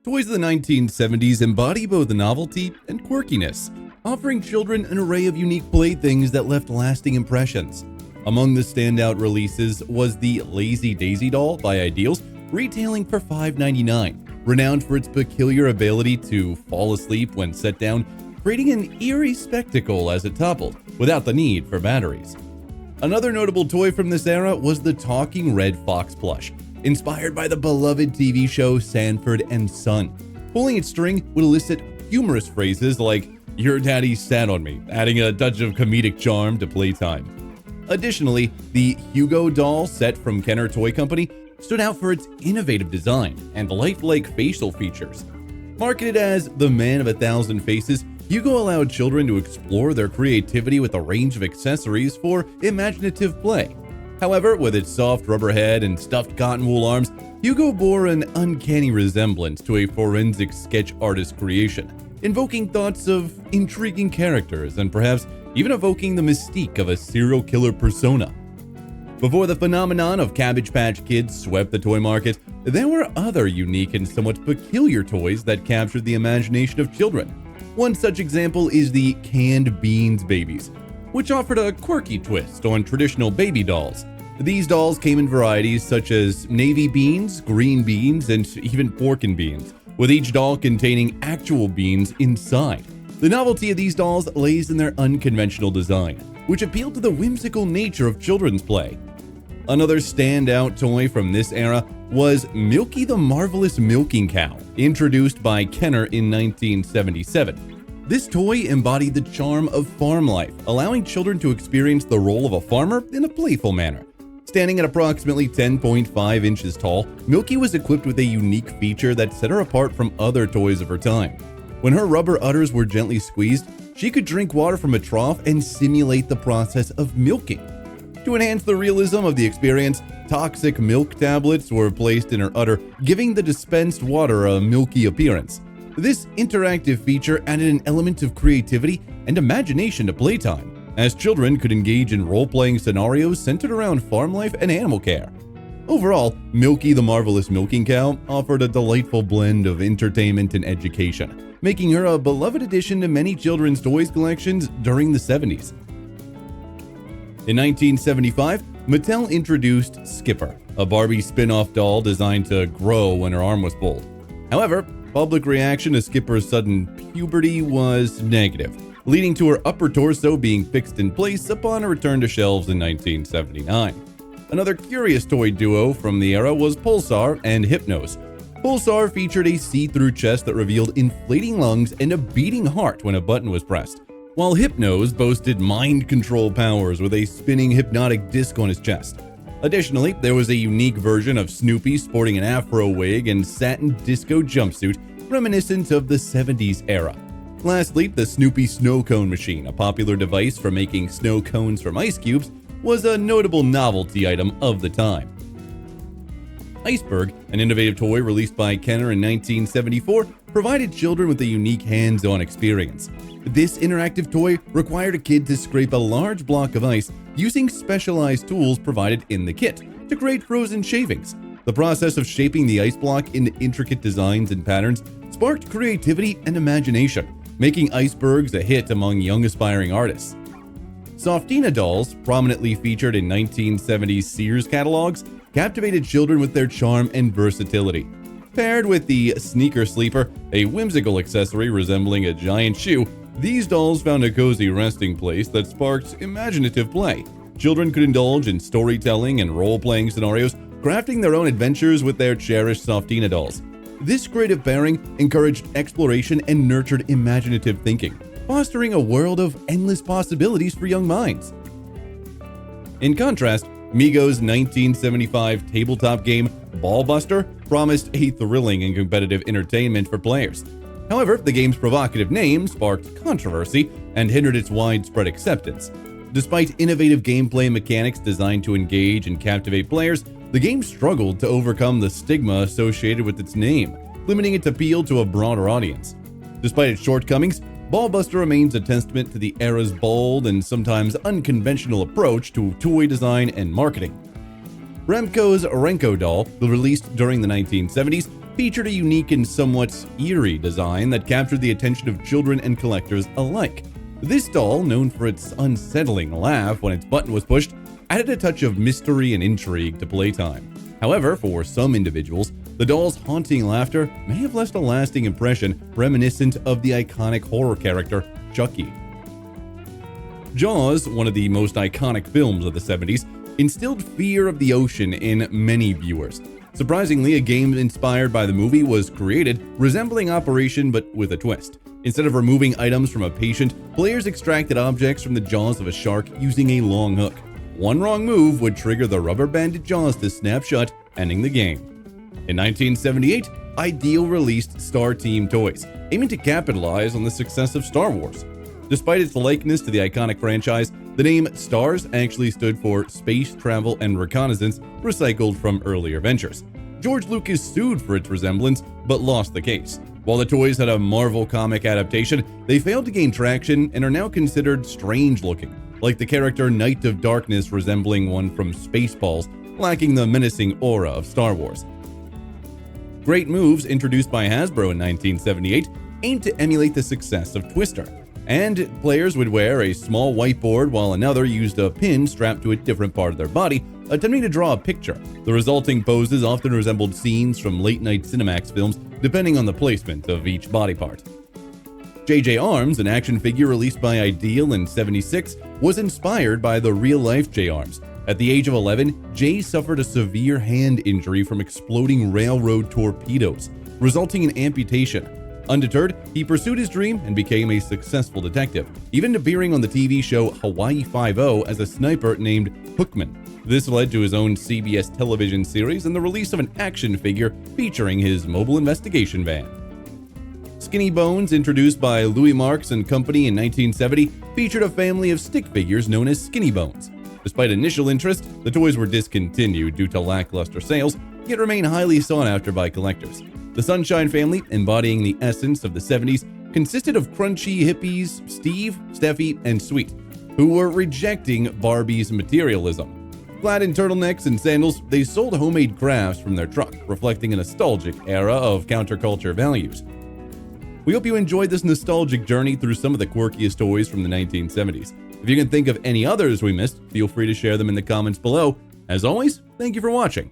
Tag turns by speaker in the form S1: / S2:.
S1: Toys of the 1970s embody both novelty and quirkiness, offering children an array of unique playthings that left lasting impressions. Among the standout releases was the Lazy Daisy doll by Ideals, retailing for $5.99, renowned for its peculiar ability to fall asleep when set down, creating an eerie spectacle as it toppled, without the need for batteries. Another notable toy from this era was the talking red fox plush, inspired by the beloved TV show Sanford and Son. Pulling its string would elicit humorous phrases like, "Your daddy sat on me," adding a touch of comedic charm to playtime. Additionally, the Hugo doll set from Kenner Toy Company stood out for its innovative design and lifelike facial features. Marketed as the man of 1,000 faces, Hugo allowed children to explore their creativity with a range of accessories for imaginative play. However, with its soft rubber head and stuffed cotton wool arms, Hugo bore an uncanny resemblance to a forensic sketch artist creation, invoking thoughts of intriguing characters and perhaps even evoking the mystique of a serial killer persona. Before the phenomenon of Cabbage Patch Kids swept the toy market, there were other unique and somewhat peculiar toys that captured the imagination of children. One such example is the Canned Beans Babies, which offered a quirky twist on traditional baby dolls. These dolls came in varieties such as navy beans, green beans, and even pork and beans, with each doll containing actual beans inside. The novelty of these dolls lays in their unconventional design, which appealed to the whimsical nature of children's play. Another standout toy from this era was Milky the Marvelous Milking Cow, introduced by Kenner in 1977. This toy embodied the charm of farm life, allowing children to experience the role of a farmer in a playful manner. Standing at approximately 10.5 inches tall, Milky was equipped with a unique feature that set her apart from other toys of her time. When her rubber udders were gently squeezed, she could drink water from a trough and simulate the process of milking. To enhance the realism of the experience, toxic milk tablets were placed in her udder, giving the dispensed water a milky appearance. This interactive feature added an element of creativity and imagination to playtime, as children could engage in role-playing scenarios centered around farm life and animal care. Overall, Milky the Marvelous Milking Cow offered a delightful blend of entertainment and education, making her a beloved addition to many children's toys collections during the 70s. In 1975, Mattel introduced Skipper, a Barbie spin-off doll designed to grow when her arm was pulled. However, public reaction to Skipper's sudden puberty was negative, leading to her upper torso being fixed in place upon a return to shelves in 1979. Another curious toy duo from the era was Pulsar and Hypnose. Pulsar featured a see-through chest that revealed inflating lungs and a beating heart when a button was pressed, while Hypnose boasted mind control powers with a spinning hypnotic disc on his chest. Additionally, there was a unique version of Snoopy sporting an afro wig and satin disco jumpsuit reminiscent of the 70s era. Lastly, the Snoopy Snow Cone Machine, a popular device for making snow cones from ice cubes, was a notable novelty item of the time. Iceberg, an innovative toy released by Kenner in 1974, provided children with a unique hands-on experience. This interactive toy required a kid to scrape a large block of ice using specialized tools provided in the kit to create frozen shavings. The process of shaping the ice block into intricate designs and patterns sparked creativity and imagination, making icebergs a hit among young aspiring artists. Softina dolls, prominently featured in 1970s Sears catalogs, captivated children with their charm and versatility. Paired with the Sneaker Sleeper, a whimsical accessory resembling a giant shoe, these dolls found a cozy resting place that sparked imaginative play. Children could indulge in storytelling and role-playing scenarios, crafting their own adventures with their cherished Softina dolls. This creative pairing encouraged exploration and nurtured imaginative thinking, fostering a world of endless possibilities for young minds. In contrast, Mego's 1975 tabletop game Ballbuster promised a thrilling and competitive entertainment for players. However, the game's provocative name sparked controversy and hindered its widespread acceptance. Despite innovative gameplay mechanics designed to engage and captivate players, the game struggled to overcome the stigma associated with its name, limiting its appeal to a broader audience. Despite its shortcomings, Ballbuster remains a testament to the era's bold and sometimes unconventional approach to toy design and marketing. Remco's Renko doll, released during the 1970s, featured a unique and somewhat eerie design that captured the attention of children and collectors alike. This doll, known for its unsettling laugh when its button was pushed, added a touch of mystery and intrigue to playtime. However, for some individuals, the doll's haunting laughter may have left a lasting impression reminiscent of the iconic horror character Chucky. Jaws, one of the most iconic films of the 70s, instilled fear of the ocean in many viewers. Surprisingly, a game inspired by the movie was created resembling Operation but with a twist. Instead of removing items from a patient, players extracted objects from the jaws of a shark using a long hook. One wrong move would trigger the rubber-banded jaws to snap shut, ending the game. In 1978, Ideal released Star Team toys, aiming to capitalize on the success of Star Wars. Despite its likeness to the iconic franchise, the name STARS actually stood for Space, Travel, and Reconnaissance, recycled from earlier ventures. George Lucas sued for its resemblance, but lost the case. While the toys had a Marvel comic adaptation, they failed to gain traction and are now considered strange-looking, like the character Knight of Darkness resembling one from Spaceballs, lacking the menacing aura of Star Wars. Great Moves, introduced by Hasbro in 1978, aimed to emulate the success of Twister, and players would wear a small whiteboard while another used a pin strapped to a different part of their body, attempting to draw a picture. The resulting poses often resembled scenes from late-night Cinemax films, depending on the placement of each body part. JJ Arms, an action figure released by Ideal in '76, was inspired by the real-life J Arms. At the age of 11, Jay suffered a severe hand injury from exploding railroad torpedoes, resulting in amputation. Undeterred, he pursued his dream and became a successful detective, even appearing on the TV show Hawaii Five-0 as a sniper named Hookman. This led to his own CBS television series and the release of an action figure featuring his mobile investigation van. Skinny Bones, introduced by Louis Marks and Company in 1970, featured a family of stick figures known as Skinny Bones. Despite initial interest, the toys were discontinued due to lackluster sales, yet remain highly sought after by collectors. The Sunshine family, embodying the essence of the 70s, consisted of crunchy hippies Steve, Steffi, and Sweet, who were rejecting Barbie's materialism. Clad in turtlenecks and sandals, they sold homemade crafts from their truck, reflecting a nostalgic era of counterculture values. We hope you enjoyed this nostalgic journey through some of the quirkiest toys from the 1970s. If you can think of any others we missed, feel free to share them in the comments below. As always, thank you for watching.